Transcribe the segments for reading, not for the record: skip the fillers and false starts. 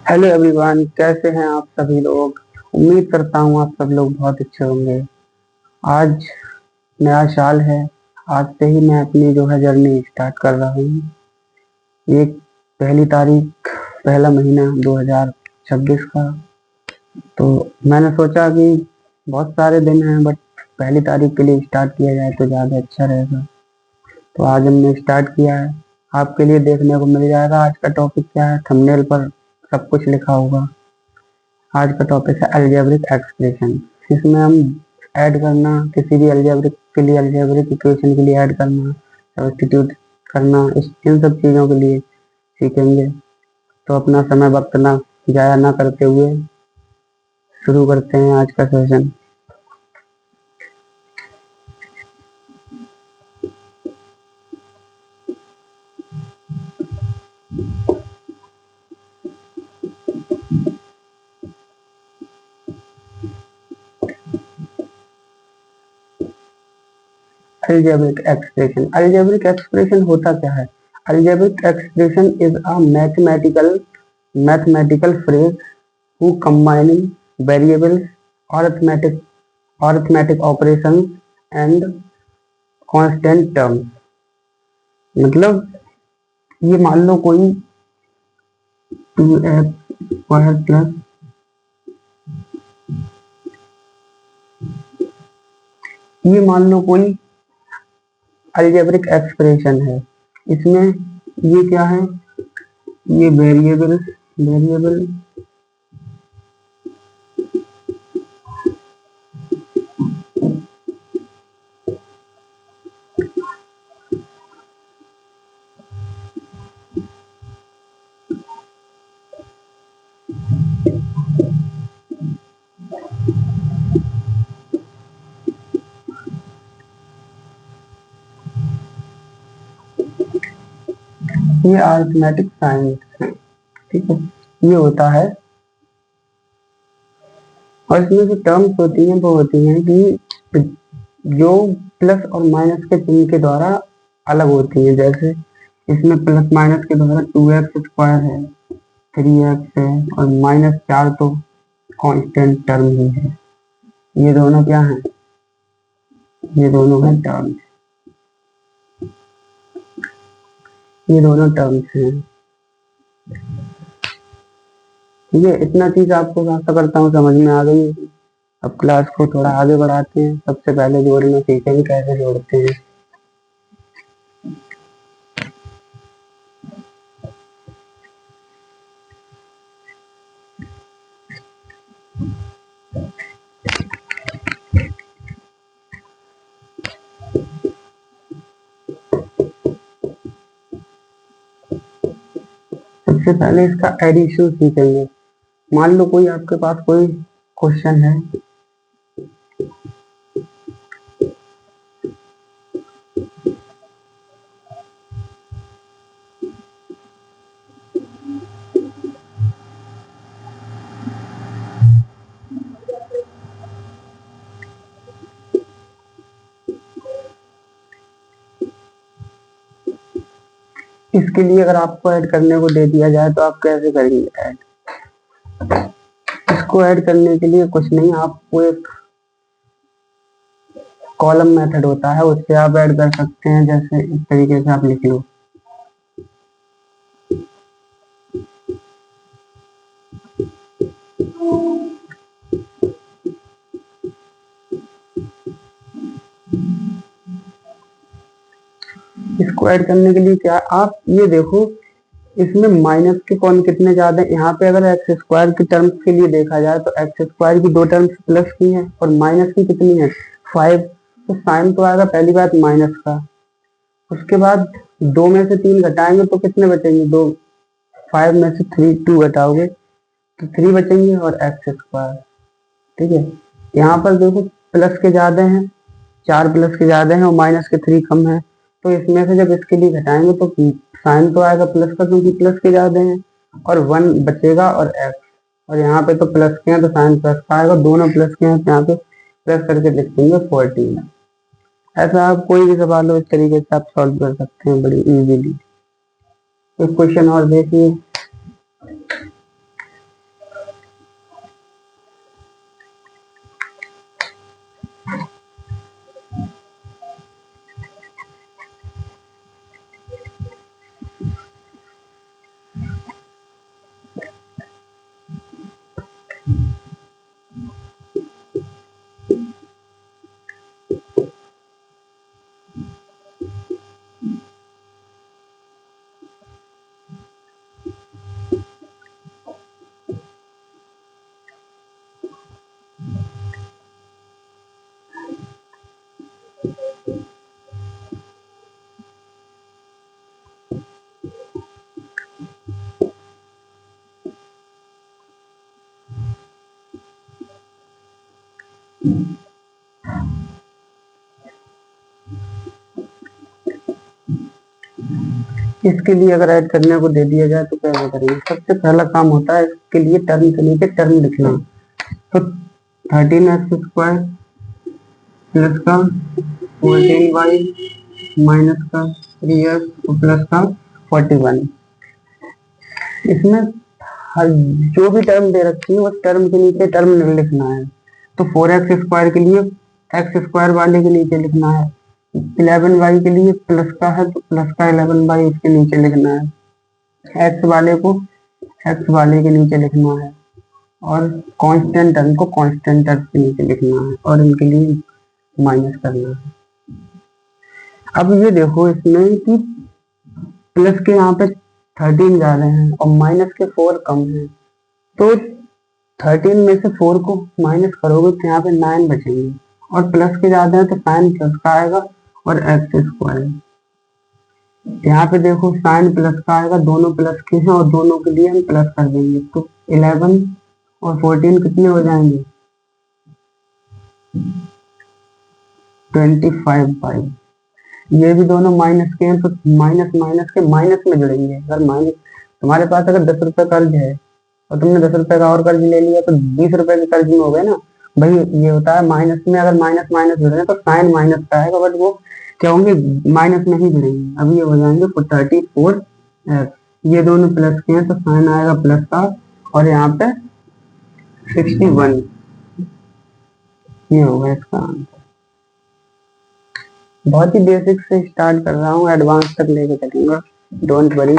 Hello everyone, कैसे हैं आप सभी लोग। उम्मीद करता हूँ आप सब लोग बहुत अच्छे होंगे। आज नया साल है। आज से ही मैं अपनी जो है जर्नी स्टार्ट कर रहा हूँ। ये पहली तारीख, पहला महीना 2026 का। तो मैंने सोचा कि बहुत सारे दिन हैं, बट पहली तारीख के लिए स्टार्ट किया जाए तो ज़्यादा अच्छा रहेगा। तो आज हमने स्टार्ट किया है। आपके लिए देखने को मिल जाएगा आज का टॉपिक क्या है, थंबनेल पर सब कुछ लिखा होगा। आज का टॉपिक है अलजेब्रिक एक्सप्रेशन। इसमें हम ऐड करना, किसी भी अलजेब्रिक के लिए, अलजेब्रिक इक्वेशन के लिए ऐड करना, सब्स्टिट्यूट करना, इन सब चीज़ों के लिए सीखेंगे। तो अपना समय वक्त ना जाया ना करते हुए शुरू करते हैं आज का सेशन। अलजेब्रिक एक्सप्रेशन होता क्या है? Algebraic expression is a mathematical phrase who combining variables, arithmetic arithmetic operations and constant terms। मतलब ये मान लो कोई 2x² प्लस, ये मान लो कोई अलजेब्रिक एक्सप्रेशन है। इसमें ये क्या है, ये वेरिएबल ये अरिथमेटिक साइंस है, ठीक है। ये होता है, और इसमें जो टर्म्स होती हैं वो होती हैं कि जो प्लस और माइनस के चिन्ह के द्वारा अलग होती है। जैसे इसमें प्लस माइनस के द्वारा 2x² है, 3x है, और -4 तो कांस्टेंट टर्म ही है। ये दोनों क्या हैं? ये दोनों हैं टर्म्स, ये दोनों टर्म्स हैं। ठीक है, इतना चीज आपको आशा करता हूँ समझ में आ गई होगी। अब क्लास को थोड़ा आगे बढ़ाते हैं। सबसे पहले जोड़ना सीखेंगे, कैसे जोड़ते हैं। सबसे पहले इसका एडिशन सीखेंगे। मान लो कोई आपके पास कोई क्वेश्चन है, इसके लिए अगर आपको ऐड करने को दे दिया जाए तो आप कैसे करेंगे ऐड? इसको ऐड करने के लिए कुछ नहीं, आपको एक कॉलम मेथड होता है, उससे आप ऐड कर सकते हैं। जैसे इस तरीके से आप लिख लो, इसको ऐड करने के लिए क्या, आप ये देखो इसमें माइनस के कौन कितने ज्यादा है। यहाँ पे अगर x² की टर्म्स के लिए देखा जाए तो x² की दो टर्म्स प्लस की हैं और माइनस की कितनी है, 5। तो साइन तो आएगा पहली बात माइनस का। उसके बाद 2 में से 3 घटाएंगे तो कितने बचेंगे, 2। 5 में से 2 घटाओगे तो 3 बचेंगे और x²। ठीक है, यहाँ पर देखो प्लस के ज्यादा हैं, 4 प्लस के ज्यादा हैं और माइनस के 3 कम है। तो इसमें से जब इसके लिए घटाएंगे तो साइन तो आएगा प्लस का, क्योंकि प्लस के ज्यादा हैं, और 1 बचेगा और x। और यहाँ पे तो प्लस के हैं तो साइन प्लस का आएगा, दोनों प्लस के हैं तो यहाँ पे प्लस करके लिख देंगे 14। ऐसा आप कोई भी सवाल हो इस तरीके से आप सॉल्व कर सकते हैं बड़ी इजीली। एक क्वेश्चन और देखिए। इसके लिए अगर ऐड करने को दे दिया जाए तो कैसे करेंगे? सबसे पहला काम होता है इसके लिए टर्म के नीचे टर्म लिखना। तो 13x² प्लस का 14y माइनस का 3x प्लस का 41। इसमें हर जो भी टर्म दे रखी है उस टर्म के नीचे टर्म लिखना है। तो 4x² के लिए x² वाले के नीचे लिखना है। 11y के लिए प्लस का है तो प्लस का 11y इसके नीचे लिखना है। x वाले को x वाले के नीचे लिखना है और कांस्टेंट टर्म को कांस्टेंट टर्म के नीचे लिखना है और इनके लिए माइनस करना है। अब ये देखो इसमें कि प्लस के यहाँ पे 13 जा रहे हैं और माइनस के 4 कम है, तो 13 में से 4 को माइनस करोगे तो यहाँ पे 9 बचेंगे और प्लस के ज्यादा है तो साइन प्लस का आएगा और x²। यहाँ पे देखो साइन प्लस का आएगा, दोनों प्लस के हैं और दोनों के लिए हम प्लस कर देंगे तो 11 और 14 कितने हो जाएंगे? 25y। ये भी दोनों माइनस के हैं तो माइनस माइनस के माइनस में जुड़ेंगे। अगर माइनस तुम्हारे पास अगर 10 रुपए कर्ज है और तुमने 10 रुपए का और कर्ज ले लिया तो 20 रुपए के कर्ज में हो गए ना भाई। ये होता है माइनस में अगर माइनस माइनस जुड़े तो साइन माइनस का आएगा, बट वो क्या होंगे? माइनस में ही जुड़ेंगे। अब ये हो जाएंगे 34। ये दोनों प्लस के हैं तो साइन आएगा प्लस का और यहाँ पे 61। ये होगा इसका आंसर। बहुत ही बेसिक से स्टार्ट कर रहा हूँ, एडवांस तक लेके चलूंगा, डोंट वरी।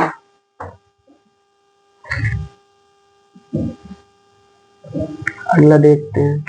अगला देखते हैं।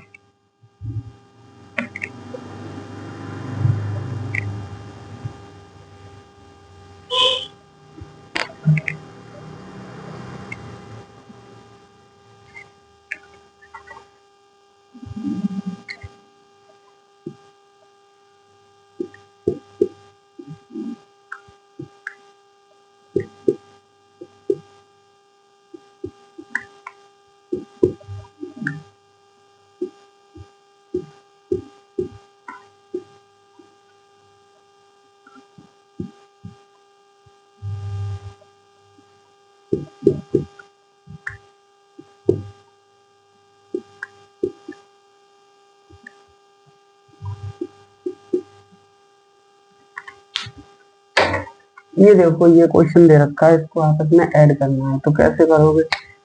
ये देखो ये क्वेश्चन दे रखा है, इसको आपस में ऐड करना है। तो कैसे करोगे?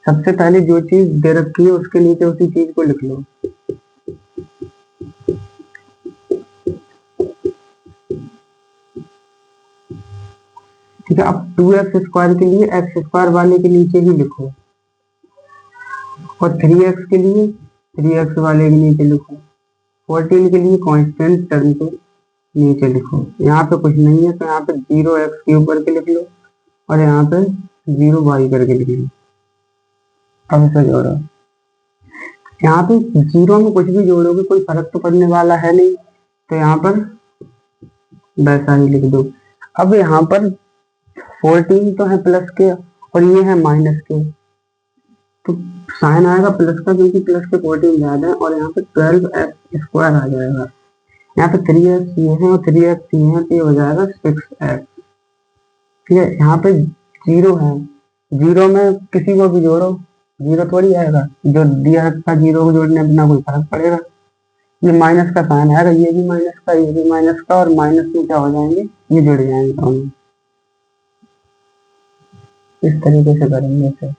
सबसे पहले जो चीज दे रखी है उसके नीचे उसी चीज को लिख लो। ठीक है, अब 2x² के लिए x² वाले के नीचे ही लिखो और 3x के लिए 3x वाले के नीचे लिखो। 14 के लिए कांस्टेंट टर्म को नीचे लिखो। यहाँ पे कुछ नहीं है तो यहाँ पे 0x³ करके लिख लो और यहाँ पे 0y करके लिख लो। अब इसे जोड़ो। यहाँ पे 0 में कुछ भी जोड़ोगे कोई फर्क तो पड़ने वाला है नहीं, तो यहाँ पर वैसा ही लिख दो। अब यहाँ पर 14 तो है प्लस के और ये है माइनस के, तो साइन आएगा प्लस का क्योंकि प्लस के 14 ज्यादा है और यहाँ पे 12x² आ जाएगा। यहाँ पे 3x ये है और 3x ये है तो ये हो जाएगा 6x। ठीक है, यहाँ पे 0 है, 0 में किसी को भी जोड़ो 0 थोड़ी आएगा, जो दिया रखा 0 को जोड़ने बिना कोई फर्क पड़ेगा। ये माइनस का साइन आएगा, ये भी माइनस का ये भी माइनस का और माइनस में क्या हो जाएंगे? ये जुड़ जाएंगे दोनों। इस तरीके से करेंगे इसे।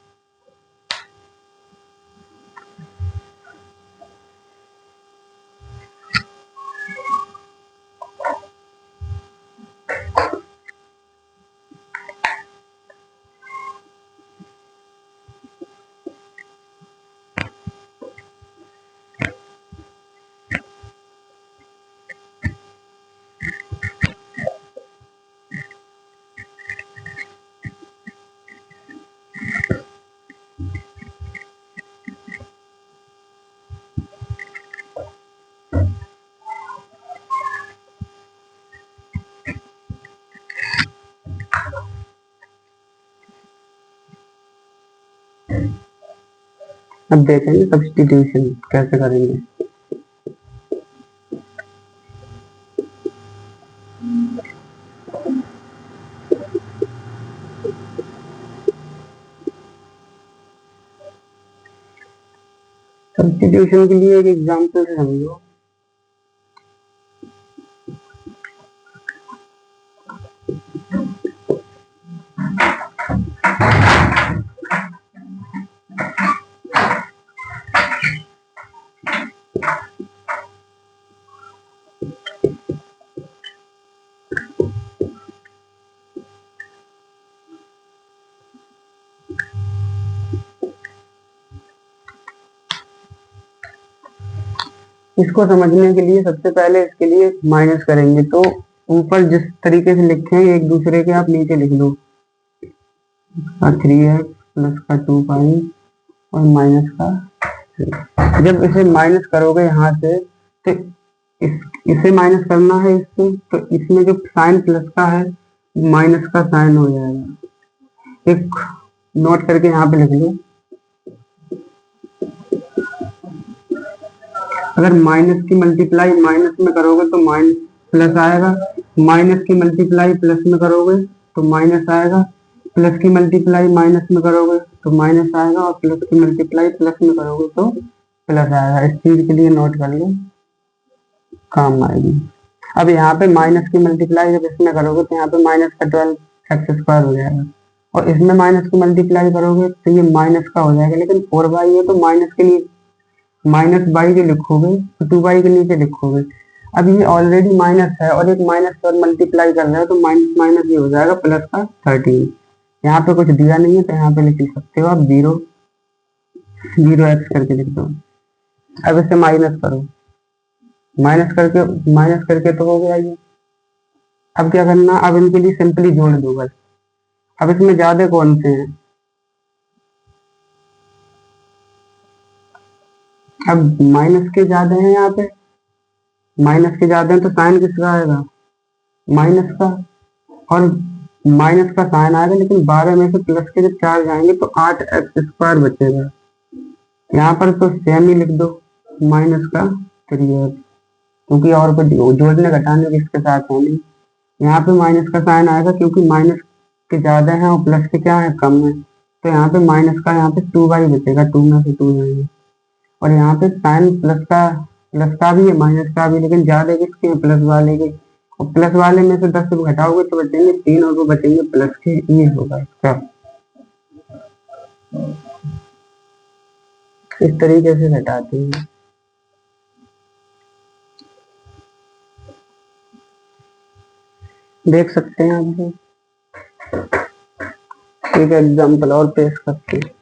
अब देखेंगे सब्स्टिट्यूशन कैसे करेंगे। सब्स्टिट्यूशन के लिए एक एग्जांपल से समझो। इसको समझने के लिए सबसे पहले इसके लिए माइनस करेंगे, तो ऊपर जिस तरीके से लिखे हैं एक दूसरे के आप नीचे लिख दो। 3x प्लस का 2 पाई और माइनस का 3। जब इसे माइनस करोगे यहाँ से, तो इसे माइनस करना है इससे, तो इसमें जो साइन प्लस का है माइनस का साइन हो जाएगा। एक नोट करके यहाँ पे लिख लो। अगर माइनस की मल्टीप्लाई माइनस में करोगे तो माइनस प्लस आएगा, माइनस की मल्टीप्लाई प्लस में करोगे तो माइनस आएगा, प्लस की मल्टीप्लाई माइनस में करोगे तो माइनस आएगा, और प्लस की मल्टीप्लाई प्लस में करोगे तो प्लस आएगा। इस चीज के लिए नोट कर लो, काम आएगी। अब यहाँ पे माइनस की मल्टीप्लाई जब इसमें करोगे तो यहाँ पे माइनस का 12x² हो जाएगा, और इसमें माइनस की मल्टीप्लाई करोगे तो ये माइनस का हो जाएगा, लेकिन 4y है तो माइनस के लिए माइनस बाई के लिखोगे तो 2y के नीचे लिखोगे। अब ये ऑलरेडी माइनस है और एक माइनस पर मल्टीप्लाई कर रहा है, तो माइनस माइनस ये हो जाएगा प्लस का 13। यहाँ पे कुछ दिया नहीं है तो यहाँ पे लिख सकते हो आप 0x करके लिख दो। अब इसे माइनस करो, माइनस करके तो हो गया ये। अब क्या करना, अब इनके लिए सिंपली जोड़ दो बस। अब इसमें ज्यादा कौन से हैं, अब माइनस के ज्यादा हैं, यहाँ पे माइनस के ज्यादा हैं तो साइन किसका आएगा, माइनस का, और माइनस का साइन आएगा, लेकिन 12 में से प्लस के जब 4 जाएंगे तो 8x² बचेगा। यहाँ पर तो सेम ही लिख दो, माइनस का 3x, क्योंकि और कुछ जोड़ने घटाने के इसके साथ है नहीं। यहाँ पे माइनस का साइन आएगा क्योंकि माइनस के ज्यादा है और प्लस के क्या है, कम है, तो यहाँ पे माइनस का यहाँ पे 2y बचेगा, 2 में से 2 जाएंगे। और यहाँ पे साइन प्लस का भी है माइनस का भी, लेकिन ज्यादा किसके हैं, प्लस वाले के, और प्लस वाले में से 10 घटाओगे तो बचेंगे 3 और वो बचेंगे प्लस के। ये होगा इसका, इस तरीके से घटाते हैं। देख सकते हैं आप भी। एक एग्जाम्पल और पेश करते हैं।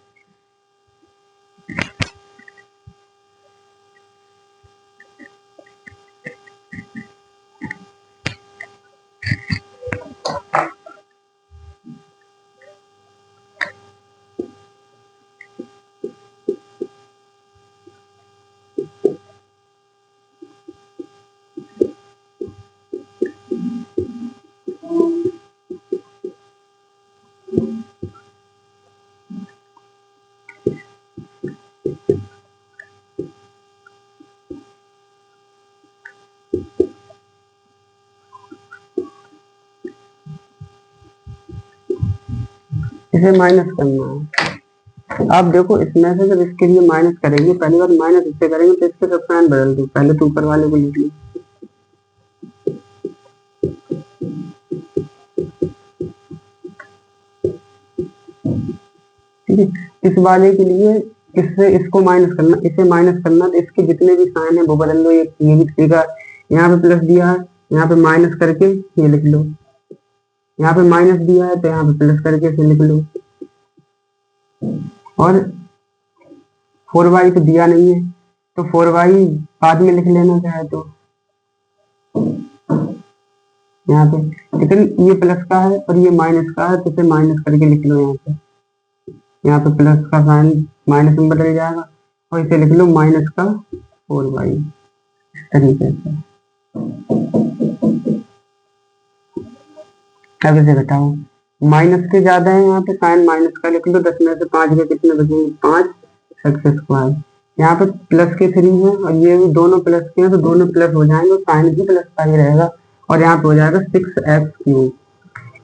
इसे माइनस करना है। आप देखो इसमें से जब इसके लिए माइनस करेंगे, पहली बार माइनस इससे करेंगे तो इसके सब साइन बदल दो, पहले तो ऊपर वाले को लिख लो। ठीक है। इस वाले के लिए इससे इसको माइनस करना, इसे माइनस करना, तो इसके जितने भी साइन है वो बदल लो। ये भी तरीका, यहाँ पे प्लस दिया है, यहाँ पे माइनस करके ये लिख लो, यहाँ पे माइनस दिया है तो यहाँ पे प्लस करके इसे लिख लो। और 4y तो दिया नहीं है तो 4y बाद में लिख लेना चाहे तो यहाँ पे, लेकिन ये प्लस का है और ये माइनस का है तो इसे माइनस करके लिख लो। यहाँ पे प्लस का साइन माइनस में बदल जाएगा और इसे लिख लो माइनस का 4y, इस तरीके से। अब इसे घटाओ, माइनस के ज्यादा है यहाँ पे, साइन माइनस का लिख लो। 10 में से 5 के कितने बचेंगे, 5 एक्स स्क्वायर। यहाँ पे प्लस के 3 है और ये भी दोनों प्लस के हैं तो दोनों प्लस हो जाएंगे और साइन भी प्लस का ही रहेगा और यहाँ पे हो जाएगा 6x3।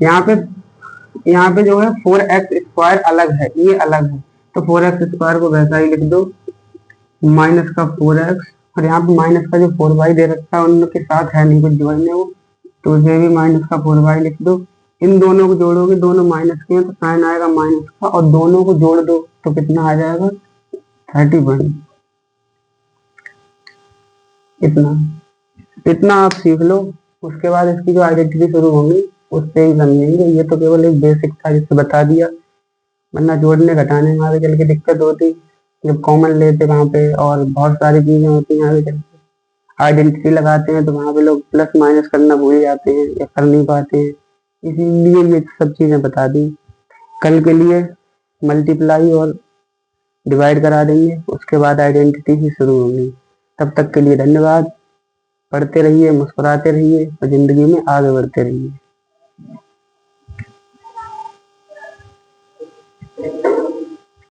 यहाँ पे जो है 4x स्क्वायर अलग है, ये अलग है तो 4x स्क्वायर को वैसा ही लिख दो, माइनस का 4x, और यहाँ पे माइनस का जो 4y दे रखा है उनके साथ है नहीं कुछ जोड़ने वो, तो इसे भी माइनस का 4y लिख दो। इन दोनों को जोड़ोगे, दोनों माइनस के हैं तो साइन आएगा माइनस का, और दोनों को जोड़ दो तो कितना आ जाएगा 31। इतना आप सीख लो, उसके बाद इसकी जो आइडेंटिटी शुरू होंगी उससे ही समझेंगे। ये तो केवल एक बेसिक था जिससे बता दिया, वरना जोड़ने घटाने में आगे चल के दिक्कत होती जब कॉमन लेते वहां पे, और बहुत सारी चीजें होती हैं आगे चल के। आइडेंटिटी लगाते हैं तो वहां पे लोग प्लस माइनस करना भूल जाते हैं या कर नहीं पाते हैं, इसीलिए ये सब चीजें बता दी। कल के लिए मल्टीप्लाई और डिवाइड करा देंगे, उसके बाद आइडेंटिटी ही शुरू होगी। तब तक के लिए धन्यवाद। पढ़ते रहिए, मुस्कुराते रहिए और जिंदगी में आगे बढ़ते रहिए।